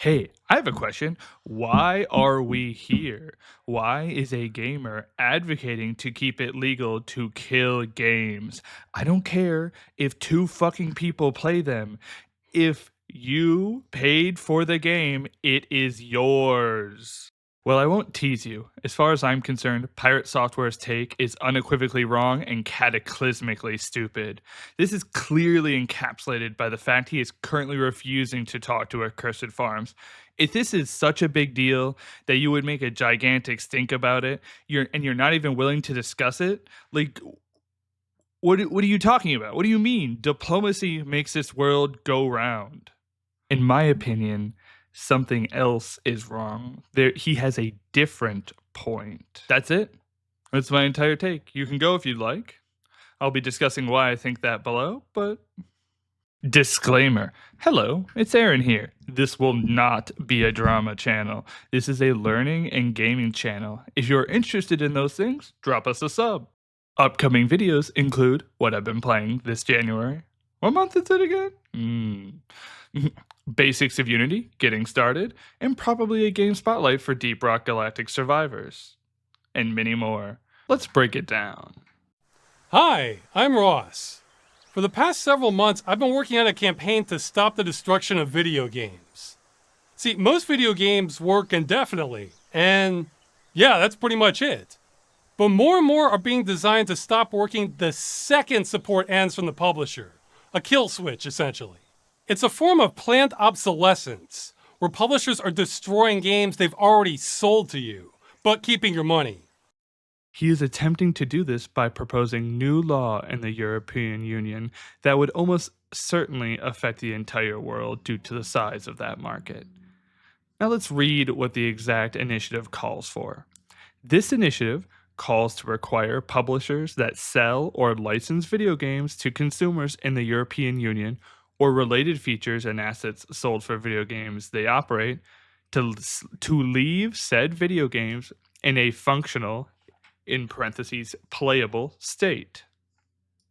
Hey, I have a question. Why are we here? Why is a gamer advocating to keep it legal to kill games? I don't care if two fucking people play them. If you paid for the game, it is yours. Well, I won't tease you. As far as I'm concerned, Pirate Software's take is unequivocally wrong and cataclysmically stupid. This is clearly encapsulated by the fact he is currently refusing to talk to Accursed Farms. If this is such a big deal that you would make a gigantic stink about it, you're not even willing to discuss it, like what are you talking about? What do you mean? Diplomacy makes this world go round. In my opinion, something else is wrong. He has a different point. That's it. That's my entire take. You can go if you'd like. I'll be discussing why I think that below, but disclaimer. Hello, it's Aaron here. This will not be a drama channel. This is a learning and gaming channel. If you're interested in those things, drop us a sub. Upcoming videos include what I've been playing this January. What month is it again? Basics of Unity, getting started, and probably a game spotlight for Deep Rock Galactic Survivors. And many more. Let's break it down. Hi, I'm Ross. For the past several months, I've been working on a campaign to stop the destruction of video games. See, most video games work indefinitely, and yeah, that's pretty much it. But more and more are being designed to stop working the second support ends from the publisher. A kill switch, essentially. It's a form of planned obsolescence, where publishers are destroying games they've already sold to you, but keeping your money. He is attempting to do this by proposing new law in the European Union that would almost certainly affect the entire world due to the size of that market. Now let's read what the exact initiative calls for. This initiative calls to require publishers that sell or license video games to consumers in the European Union or related features and assets sold for video games they operate to leave said video games in a functional, in parentheses, playable state.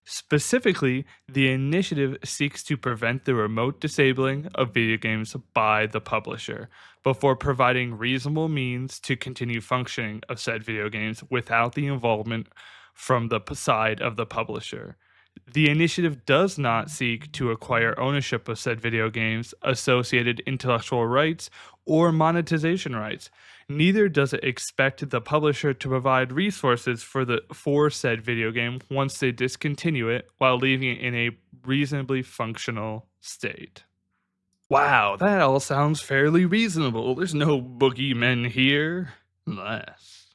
Specifically, the initiative seeks to prevent the remote disabling of video games by the publisher before providing reasonable means to continue functioning of said video games without the involvement from the side of the publisher. The initiative does not seek to acquire ownership of said video games, associated intellectual rights, or monetization rights. Neither does it expect the publisher to provide resources for said video game once they discontinue it while leaving it in a reasonably functional state. Wow, that all sounds fairly reasonable. There's no boogeymen here. Unless.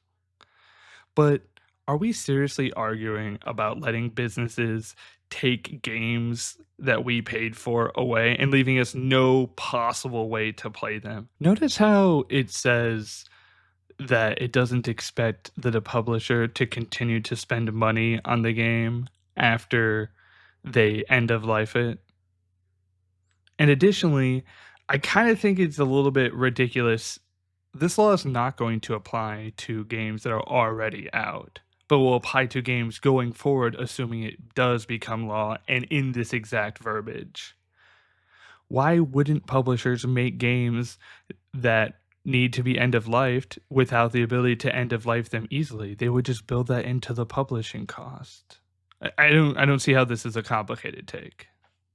But are we seriously arguing about letting businesses take games that we paid for away and leaving us no possible way to play them? Notice how it says that it doesn't expect the publisher to continue to spend money on the game after they end of life it. And additionally, I kind of think it's a little bit ridiculous. This law is not going to apply to games that are already out, but will apply to games going forward, assuming it does become law and in this exact verbiage. Why wouldn't publishers make games that need to be end of lifed without the ability to end of life them easily? They would just build that into the publishing cost. I don't see how this is a complicated take.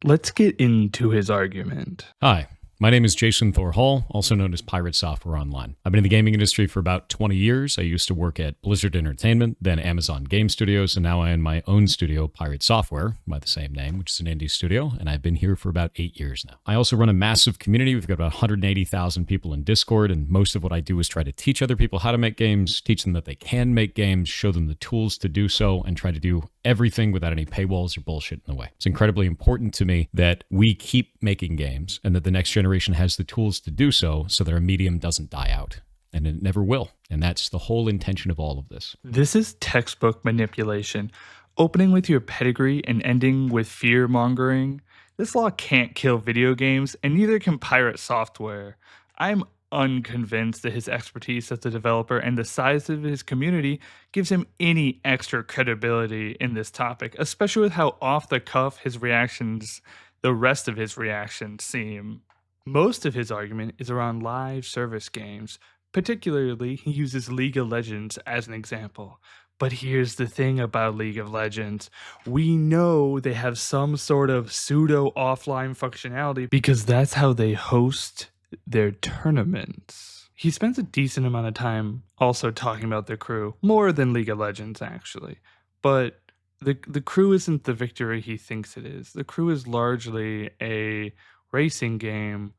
Let's get into his argument. Hi, my name is Jason Thor Hall, also known as Pirate Software Online. I've been in the gaming industry for about 20 years. I used to work at Blizzard Entertainment, then Amazon Game Studios, and now I own my own studio, Pirate Software, by the same name, which is an indie studio, and I've been here for about 8 years now. I also run a massive community. We've got about 180,000 people in Discord, and most of what I do is try to teach other people how to make games, teach them that they can make games, show them the tools to do so, and try to do everything without any paywalls or bullshit in the way. It's incredibly important to me that we keep making games and that the next generation has the tools to do so that our medium doesn't die out. And it never will. And that's the whole intention of all of this. This is textbook manipulation. Opening with your pedigree and ending with fear-mongering. This law can't kill video games, and neither can Pirate Software. I'm unconvinced that his expertise as a developer and the size of his community gives him any extra credibility in this topic, especially with how off the cuff the rest of his reactions seem. Most of his argument is around live service games. Particularly, he uses League of Legends as an example. But here's the thing about League of Legends. We know they have some sort of pseudo offline functionality because that's how they host their tournaments. He spends a decent amount of time also talking about the crew, more than League of Legends actually. But the crew isn't the victory he thinks it is. The crew is largely a racing game.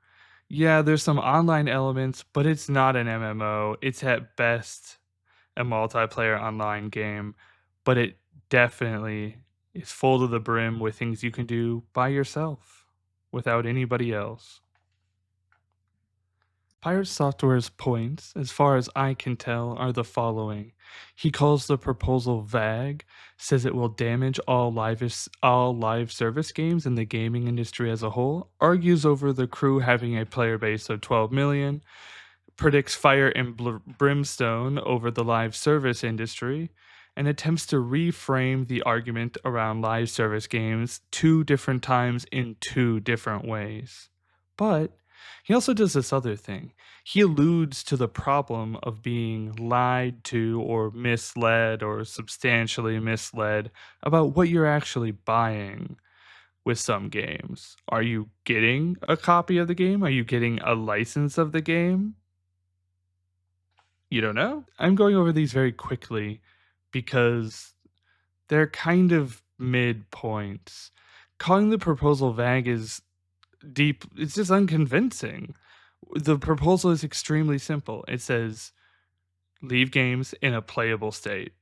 Yeah, there's some online elements, but it's not an MMO. It's at best a multiplayer online game, but it definitely is full to the brim with things you can do by yourself without anybody else. Pirate Software's points, as far as I can tell, are the following. He calls the proposal vague, says it will damage all live service games in the gaming industry as a whole, argues over the crew having a player base of 12 million, predicts fire and brimstone over the live service industry, and attempts to reframe the argument around live service games 2 different times in 2 different ways. But he also does this other thing. He alludes to the problem of being lied to or misled or substantially misled about what you're actually buying with some games. Are you getting a copy of the game? Are you getting a license of the game? You don't know? I'm going over these very quickly because they're kind of mid points. Calling the proposal vague is deep, it's just unconvincing. The proposal is extremely simple. It says leave games in a playable state.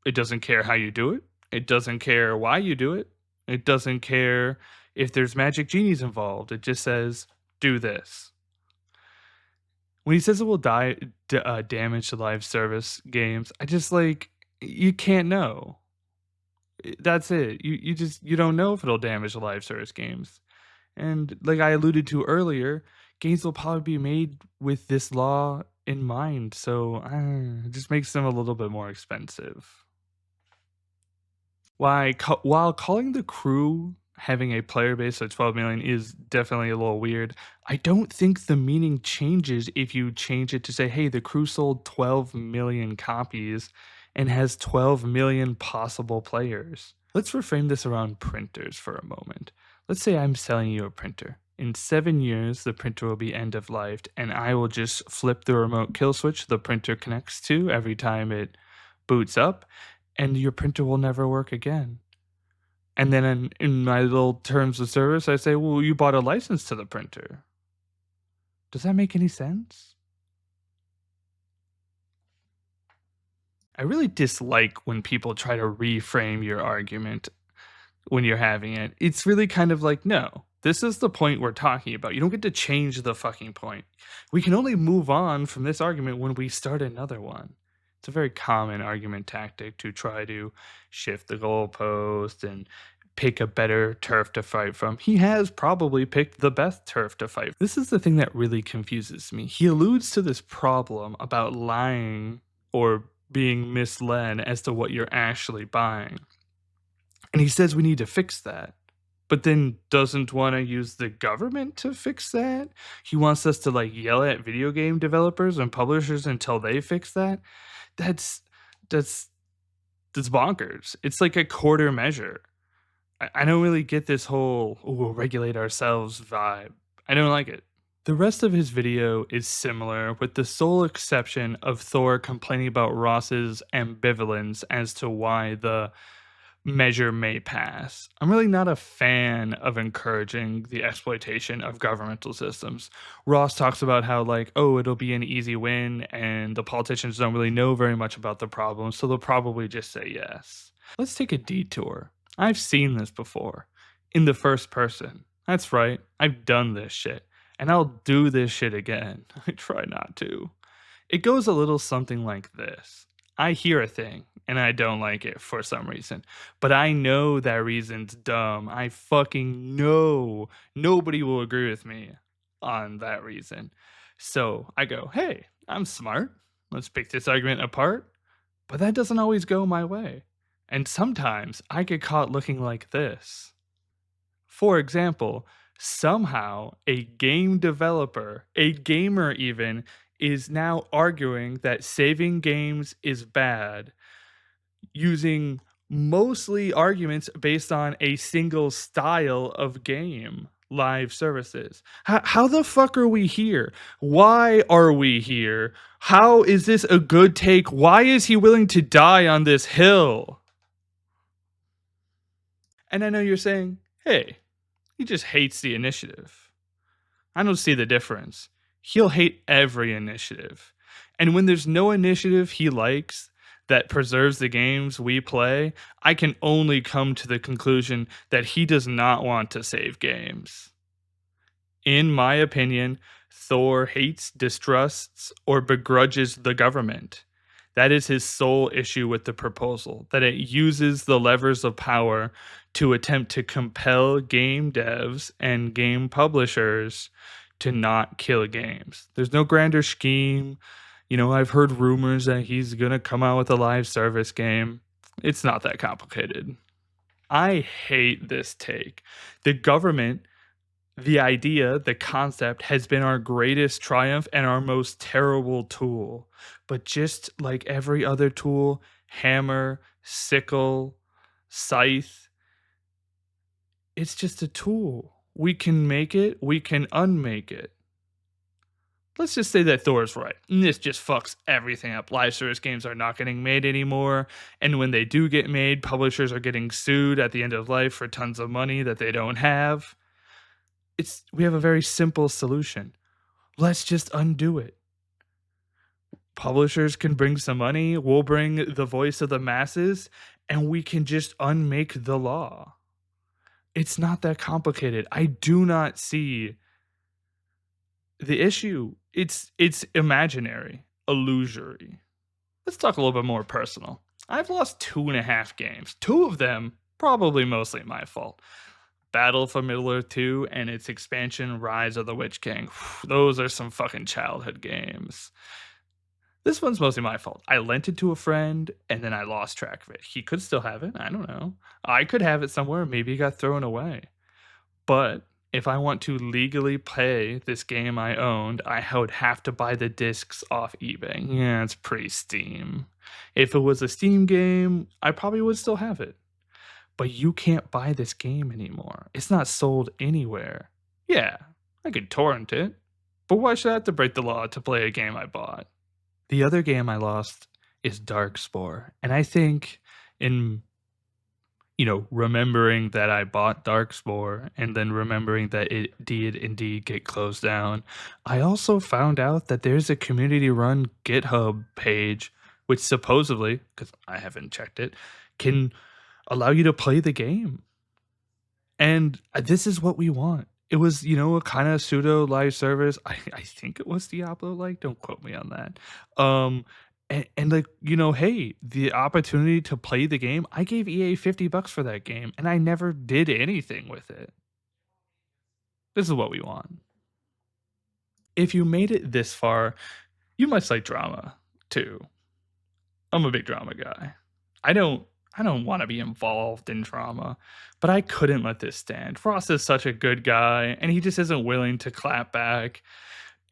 It doesn't care how you do it. It doesn't care why you do it. It doesn't care if there's magic genies involved. It just says do this. When he says it will damage the live service games, I just you can't know. That's it. You don't know if it'll damage the live service games. And like I alluded to earlier, games will probably be made with this law in mind, so it just makes them a little bit more expensive. While calling the crew having a player base of 12 million is definitely a little weird, I don't think the meaning changes if you change it to say, hey, the crew sold 12 million copies and has 12 million possible players. Let's reframe this around printers for a moment. Let's say I'm selling you a printer. In 7 years, the printer will be end of life, and I will just flip the remote kill switch the printer connects to every time it boots up, and your printer will never work again. And then in my little terms of service, I say, well, you bought a license to the printer. Does that make any sense? I really dislike when people try to reframe your argument when you're having it. It's really kind of like, no, this is the point we're talking about. You don't get to change the fucking point. We can only move on from this argument when we start another one. It's a very common argument tactic to try to shift the goalpost and pick a better turf to fight from. He has probably picked the best turf to fight. This is the thing that really confuses me. He alludes to this problem about lying or being misled as to what you're actually buying. And he says we need to fix that, but then doesn't want to use the government to fix that. He wants us to yell at video game developers and publishers until they fix that. That's bonkers. It's like a quarter measure. I don't really get this whole we'll regulate ourselves vibe. I don't like it. The rest of his video is similar, with the sole exception of Thor complaining about Ross's ambivalence as to why the measure may pass. I'm really not a fan of encouraging the exploitation of governmental systems. Ross talks about how it'll be an easy win and the politicians don't really know very much about the problem, so they'll probably just say yes. Let's take a detour. I've seen this before. In the first person. That's right. I've done this shit. And I'll do this shit again. I try not to. It goes a little something like this. I hear a thing and I don't like it for some reason, but I know that reason's dumb. I fucking know nobody will agree with me on that reason. So I go, hey, I'm smart. Let's pick this argument apart. But that doesn't always go my way. And sometimes I get caught looking like this. For example, Somehow, a game developer, a gamer even, is now arguing that saving games is bad, using mostly arguments based on a single style of game, live services. How the fuck are we here? Why are we here? How is this a good take? Why is he willing to die on this hill? And I know you're saying, hey, he just hates the initiative. I don't see the difference. He'll hate every initiative. And when there's no initiative he likes that preserves the games we play, I can only come to the conclusion that he does not want to save games. In my opinion, Thor hates, distrusts, or begrudges the government. That is his sole issue with the proposal, that it uses the levers of power to attempt to compel game devs and game publishers to not kill games. There's no grander scheme. I've heard rumors that he's going to come out with a live service game. It's not that complicated. I hate this take. The government, the idea, the concept has been our greatest triumph and our most terrible tool. But just like every other tool, hammer, sickle, scythe, it's just a tool. We can make it, we can unmake it. Let's just say that Thor's right. And this just fucks everything up. Live service games are not getting made anymore. And when they do get made, publishers are getting sued at the end of life for tons of money that they don't have. We have a very simple solution. Let's just undo it. Publishers can bring some money, we'll bring the voice of the masses, and we can just unmake the law. It's not that complicated. I do not see the issue. It's imaginary, illusory. Let's talk a little bit more personal. I've lost 2.5 games. 2 of them probably mostly my fault. Battle for Middle-earth 2 and its expansion Rise of the Witch King. Those are some fucking childhood games. This one's mostly my fault. I lent it to a friend and then I lost track of it. He could still have it. I don't know. I could have it somewhere. Maybe it got thrown away. But if I want to legally play this game I owned, I would have to buy the discs off eBay. Yeah, it's pre-Steam. If it was a Steam game, I probably would still have it. But you can't buy this game anymore. It's not sold anywhere. Yeah, I could torrent it. But why should I have to break the law to play a game I bought? The other game I lost is DarkSpore. And I think in remembering that I bought DarkSpore and then remembering that it did indeed get closed down, I also found out that there's a community-run GitHub page, which supposedly, because I haven't checked it, can allow you to play the game. And this is what we want. It was, a kind of pseudo live service. I think it was Diablo-like. Don't quote me on that. And like, hey, the opportunity to play the game, I gave EA $50 for that game, and I never did anything with it. This is what we want. If you made it this far, you must like drama, too. I'm a big drama guy. I don't want to be involved in drama, but I couldn't let this stand. Frost is such a good guy, and he just isn't willing to clap back.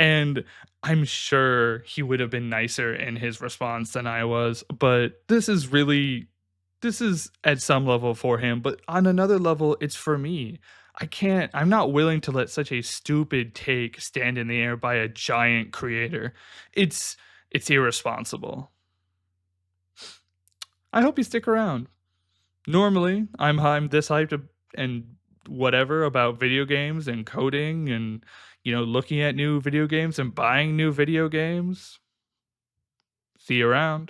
And I'm sure he would have been nicer in his response than I was, but this is at some level for him, but on another level, it's for me. I'm not willing to let such a stupid take stand in the air by a giant creator. It's irresponsible. I hope you stick around. Normally, I'm this hyped and whatever about video games and coding and looking at new video games and buying new video games. See you around.